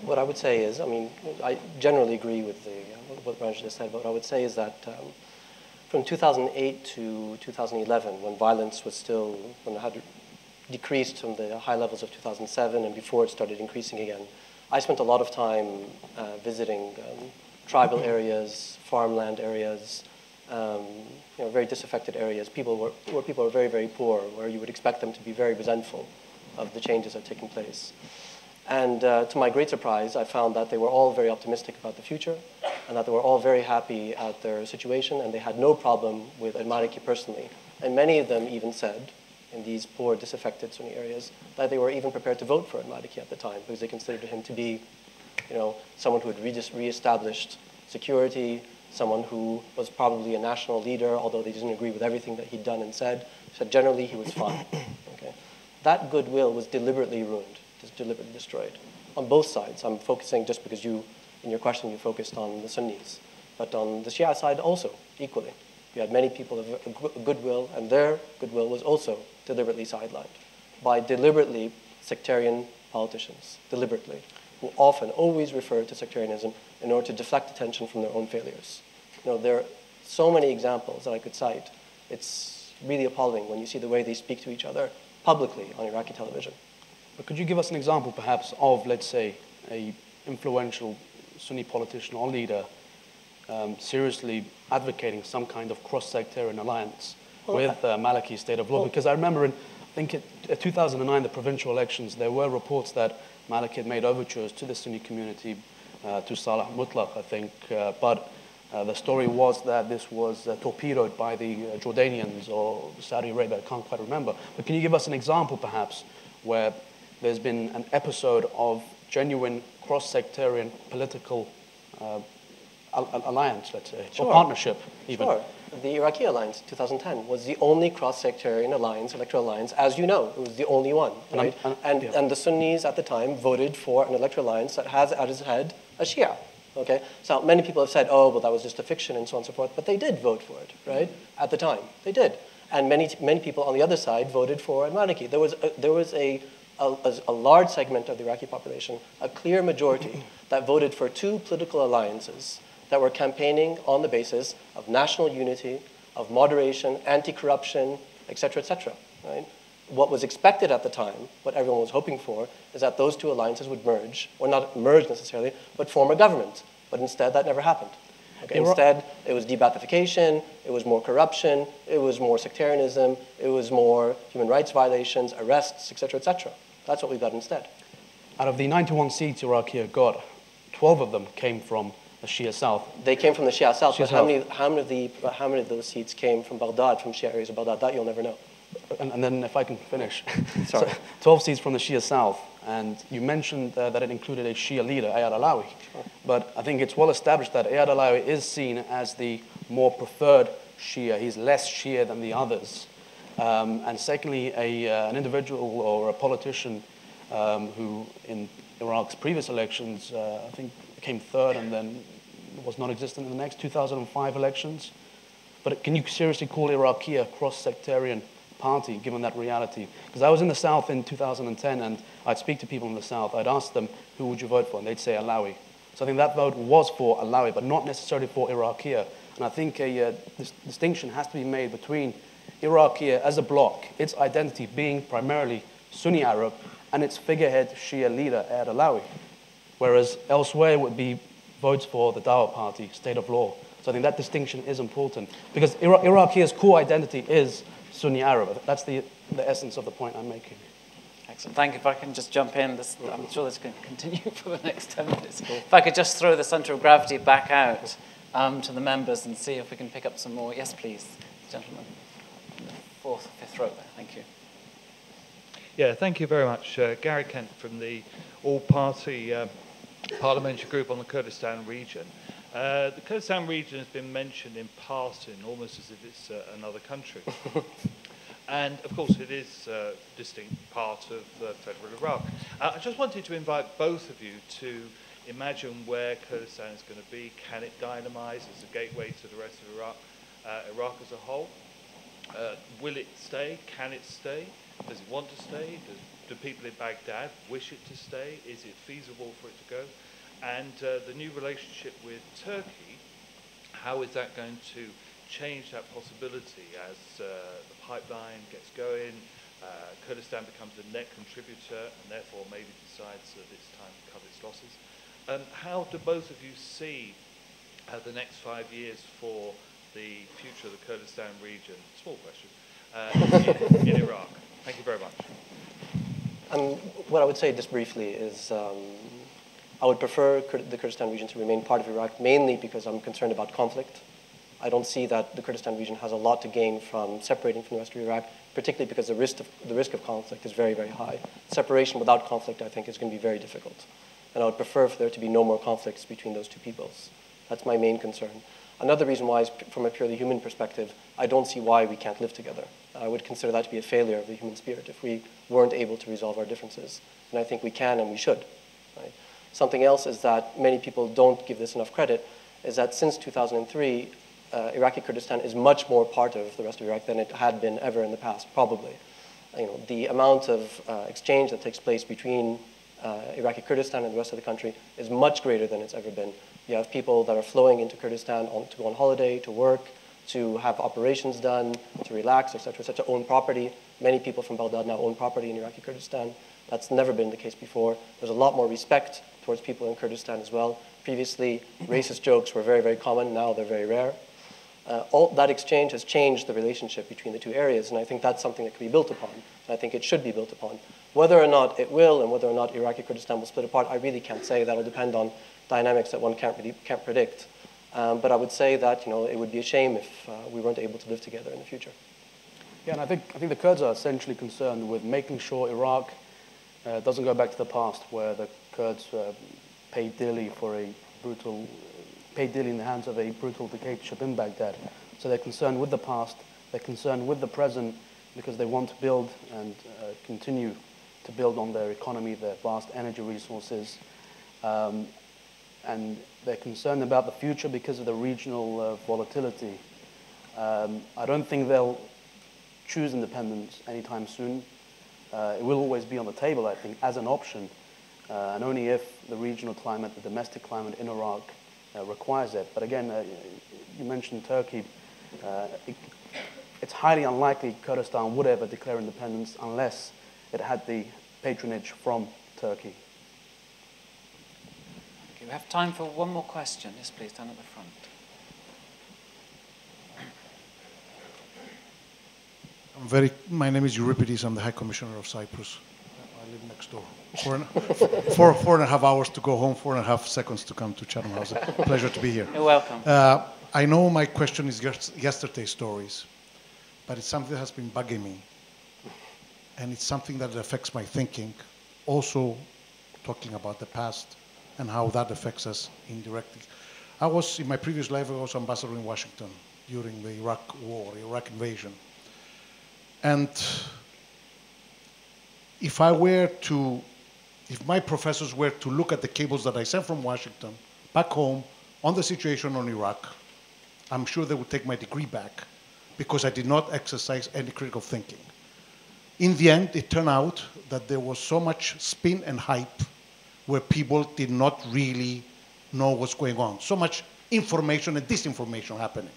What I would say is, I generally agree with what Ranj just said, but what I would say is that from 2008 to 2011, when violence was still, when it had decreased from the high levels of 2007 and before it started increasing again, I spent a lot of time visiting tribal areas, farmland areas, very disaffected areas, where people are very, very poor, where you would expect them to be very resentful of the changes that are taking place. And to my great surprise, I found that they were all very optimistic about the future, and that they were all very happy at their situation, and they had no problem with al-Maliki personally. And many of them even said, in these poor, disaffected Sunni areas, that they were even prepared to vote for al-Maliki at the time, because they considered him to be, someone who had re-established security, someone who was probably a national leader, although they didn't agree with everything that he'd done and said. So generally, he was fine. Okay? That goodwill was deliberately ruined, deliberately destroyed, on both sides. I'm focusing just because in your question, you focused on the Sunnis, but on the Shia side also, equally. You had many people of goodwill, and their goodwill was also deliberately sidelined by deliberately sectarian politicians, deliberately, who often always refer to sectarianism in order to deflect attention from their own failures. There are so many examples that I could cite. It's really appalling when you see the way they speak to each other publicly on Iraqi television. But could you give us an example, perhaps, of, let's say, a influential Sunni politician or leader seriously advocating some kind of cross-sectarian alliance with Maliki state of law? Because I remember in, I think in 2009, the provincial elections, there were reports that Maliki had made overtures to the Sunni community, to Salah Mutlaq, I think, but the story was that this was torpedoed by the Jordanians or Saudi Arabia, I can't quite remember. But can you give us an example, perhaps, where there's been an episode of genuine cross-sectarian political alliance, let's say, or partnership, even? Sure. The Iraqi alliance, 2010, was the only cross-sectarian alliance, electoral alliance, as you know. It was the only one, right? And the Sunnis at the time voted for an electoral alliance that has at its head a Shia. Okay, so many people have said, oh, well, that was just a fiction and so on and so forth, but they did vote for it, right? At the time, they did. And many people on the other side voted for al-Maliki. There was a large segment of the Iraqi population, a clear majority, that voted for two political alliances that were campaigning on the basis of national unity, of moderation, anti-corruption, et cetera, right? What was expected at the time, what everyone was hoping for, is that those two alliances would merge, or not merge necessarily, but form a government. But instead, that never happened. Okay? Instead, it was de-Baathification, it was more corruption, it was more sectarianism, it was more human rights violations, arrests, et cetera, et cetera. That's what we got instead. Out of the 91 seats Iraqi got, 12 of them came from the Shia South. They came from the Shia South, but how many of those seats came from Baghdad, from Shia areas of Baghdad? That you'll never know. And then if I can finish. Sorry. So 12 seats from the Shia South, and you mentioned that it included a Shia leader, Zaid Al-Ali. Sure. But I think it's well established that Zaid Al-Ali is seen as the more preferred Shia. He's less Shia than the others. And secondly, an individual or a politician who in Iraq's previous elections, I think came third and then was non-existent in the next 2005 elections. But can you seriously call Iraqi a cross-sectarian party, given that reality? Because I was in the South in 2010, and I'd speak to people in the South. I'd ask them, who would you vote for? And they'd say Alawi. So I think that vote was for Alawi, but not necessarily for Iraqi. And I think a distinction has to be made between Iraqi as a bloc, its identity being primarily Sunni Arab, and its figurehead Shia leader, Zaid Al-Ali. Whereas elsewhere would be votes for the Dawah party, state of law. So I think that distinction is important, because Iraqi's core identity is Sunni Arab. That's the essence of the point I'm making. Excellent. Thank you. If I can just jump in, I'm sure this can continue for the next 10 minutes. If I could just throw the center of gravity back out to the members and see if we can pick up some more. Yes, please, gentlemen. Fourth, fifth row there. Thank you. Yeah, thank you very much. Gary Kent from the All-Party Parliamentary Group on the Kurdistan region. The Kurdistan region has been mentioned in passing, almost as if it's another country. And, of course, it is a distinct part of federal Iraq. I just wanted to invite both of you to imagine where Kurdistan is going to be. Can it dynamize as a gateway to the rest of Iraq, Iraq as a whole? Will it stay? Can it stay? Does it want to stay? Do people in Baghdad wish it to stay? Is it feasible for it to go? And the new relationship with Turkey, how is that going to change that possibility as the pipeline gets going, Kurdistan becomes a net contributor and therefore maybe decides that it's time to cut its losses? How do both of you see the next 5 years for the future of the Kurdistan region? Small question. In Iraq. Thank you very much. What I would say just briefly is I would prefer the Kurdistan region to remain part of Iraq, mainly because I'm concerned about conflict. I don't see that the Kurdistan region has a lot to gain from separating from the rest of Iraq, particularly because the risk of conflict is very, very high. Separation without conflict, I think, is going to be very difficult. And I would prefer for there to be no more conflicts between those two peoples. That's my main concern. Another reason why is, from a purely human perspective, I don't see why we can't live together. I would consider that to be a failure of the human spirit if we weren't able to resolve our differences. And I think we can and we should. Right? Something else is that many people don't give this enough credit, is that since 2003, Iraqi Kurdistan is much more part of the rest of Iraq than it had been ever in the past, probably. The amount of exchange that takes place between Iraqi Kurdistan and the rest of the country is much greater than it's ever been. You have people that are flowing into Kurdistan to go on holiday, to work, to have operations done, to relax, et cetera, to own property. Many people from Baghdad now own property in Iraqi Kurdistan. That's never been the case before. There's a lot more respect towards people in Kurdistan as well. Previously, racist jokes were very, very common. Now they're very rare. All that exchange has changed the relationship between the two areas, and I think that's something that can be built upon, and I think it should be built upon. Whether or not it will, and whether or not Iraqi Kurdistan will split apart, I really can't say. That'll depend on dynamics that one can't predict. But I would say that it would be a shame if we weren't able to live together in the future. Yeah, and I think the Kurds are essentially concerned with making sure Iraq doesn't go back to the past, where the Kurds paid dearly in the hands of a brutal dictatorship in Baghdad. So they're concerned with the past, they're concerned with the present, because they want to build and continue to build on their economy, their vast energy resources, and they're concerned about the future because of the regional volatility. I don't think they'll choose independence anytime soon. It will always be on the table, I think, as an option, and only if the regional climate, the domestic climate in Iraq requires it. But again, you mentioned Turkey. It's highly unlikely Kurdistan would ever declare independence unless it had the patronage from Turkey. Okay, we have time for one more question. Yes, please, down at the front. My name is Euripides. I'm the High Commissioner of Cyprus. I live next door. 4.5 hours to go home, 4.5 seconds to come to Chatham House. Pleasure to be here. You're welcome. I know my question is yesterday's stories, but it's something that has been bugging me. And it's something that affects my thinking. Also talking about the past and how that affects us indirectly. In my previous life, I was ambassador in Washington during the Iraq war, Iraq invasion. And if my professors were to look at the cables that I sent from Washington back home on the situation on Iraq, I'm sure they would take my degree back because I did not exercise any critical thinking. In the end, it turned out that there was so much spin and hype where people did not really know what's going on. So much information and disinformation happening.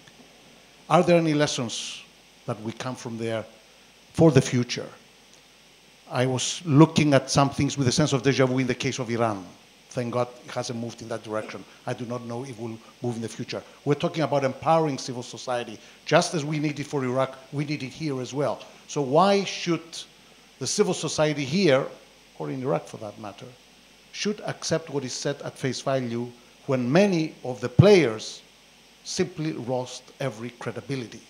Are there any lessons that we come from there for the future? I was looking at some things with a sense of déjà vu in the case of Iran. Thank God it hasn't moved in that direction. I do not know if it will move in the future. We're talking about empowering civil society. Just as we need it for Iraq, we need it here as well. So why should the civil society here, or in Iraq for that matter, should accept what is said at face value when many of the players simply lost every credibility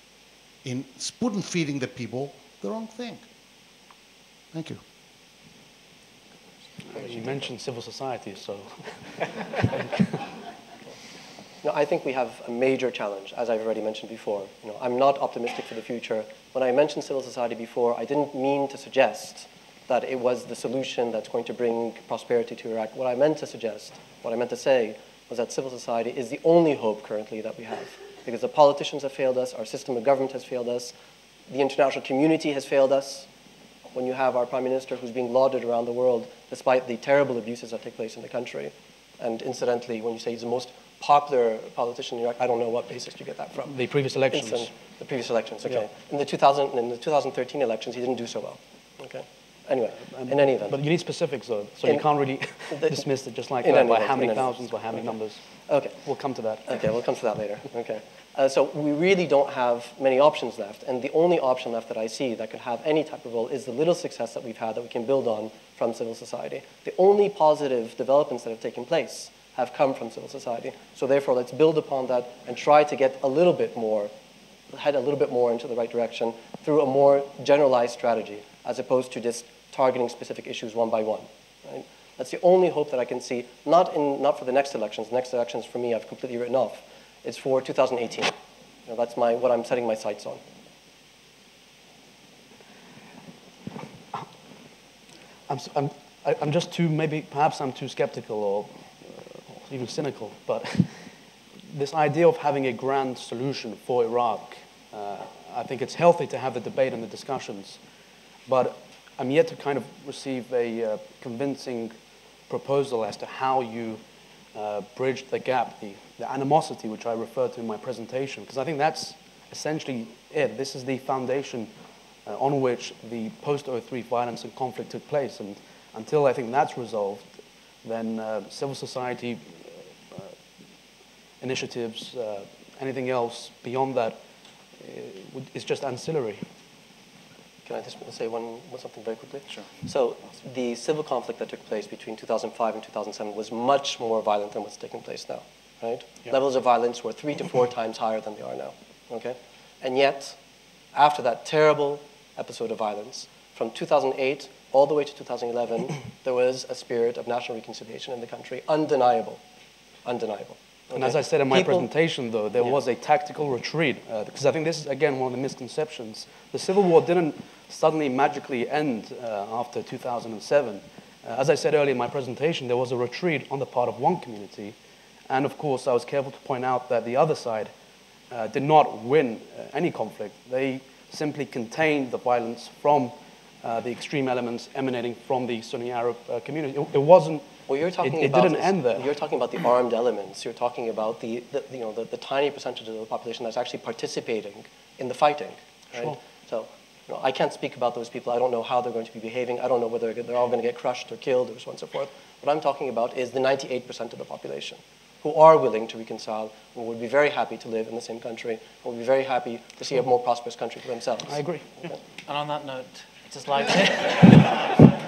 in spoon-feeding the people the wrong thing? Thank you. You mentioned civil society, so... I think we have a major challenge, as I've already mentioned before. I'm not optimistic for the future. When I mentioned civil society before, I didn't mean to suggest that it was the solution that's going to bring prosperity to Iraq. What I meant to say, was that civil society is the only hope currently that we have. Because the politicians have failed us, our system of government has failed us, the international community has failed us. When you have our Prime Minister who's being lauded around the world despite the terrible abuses that take place in the country. And incidentally, when you say he's the most popular politician in Iraq, I don't know what basis you get that from. The previous elections. The previous elections, okay. Yeah. In the 2013 elections, he didn't do so well, okay. Anyway, in any event. But you need specifics, though, so you can't really dismiss it just like that by how many thousands, by how many numbers. Okay. We'll come to that. Okay, we'll come to that later. Okay. So we really don't have many options left, and the only option left that I see that could have any type of role is the little success that we've had that we can build on from civil society. The only positive developments that have taken place have come from civil society. So therefore, let's build upon that and try to get head a little bit more into the right direction through a more generalized strategy, as opposed to just targeting specific issues one by one. Right? That's the only hope that I can see, not for the next elections. The next elections, for me, I've completely written off. It's for 2018. That's what I'm setting my sights on. I'm just perhaps I'm too skeptical or even cynical, but this idea of having a grand solution for Iraq, I think it's healthy to have the debate and the discussions, but I'm yet to kind of receive a convincing proposal as to how you bridge the gap, the animosity which I referred to in my presentation, because I think that's essentially it. This is the foundation on which the post-03 violence and conflict took place. And until I think that's resolved, then civil society initiatives, anything else beyond that is just ancillary. Can I just say something very quickly? Sure. So the civil conflict that took place between 2005 and 2007 was much more violent than what's taking place now, right? Yeah. Levels of violence were 3 to 4 times higher than they are now, okay? And yet, after that terrible episode of violence, from 2008 all the way to 2011, there was a spirit of national reconciliation in the country, undeniable, undeniable. Okay? And as I said in my presentation, though, there was a tactical retreat, because I think this is, again, one of the misconceptions. The Civil War didn't suddenly magically end after 2007. As I said earlier in my presentation, there was a retreat on the part of one community, and of course, I was careful to point out that the other side did not win any conflict. They simply contained the violence from the extreme elements emanating from the Sunni Arab community. It wasn't. Well, you're talking it about didn't end there. You're talking about the armed elements. You're talking about the tiny percentage of the population that's actually participating in the fighting. Right? Sure. So, I can't speak about those people. I don't know how they're going to be behaving. I don't know whether they're all going to get crushed or killed or so on and so forth. What I'm talking about is the 98% of the population who are willing to reconcile and would be very happy to live in the same country and would be very happy to see a more prosperous country for themselves. I agree. Okay. And on that note, I'd just like to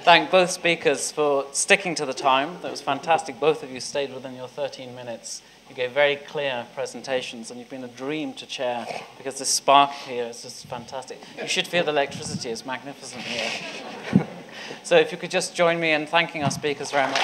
thank both speakers for sticking to the time. That was fantastic. Both of you stayed within your 13 minutes. You gave very clear presentations, and you've been a dream to chair because the spark here is just fantastic. You should feel the electricity. It's magnificent here. So if you could just join me in thanking our speakers very much.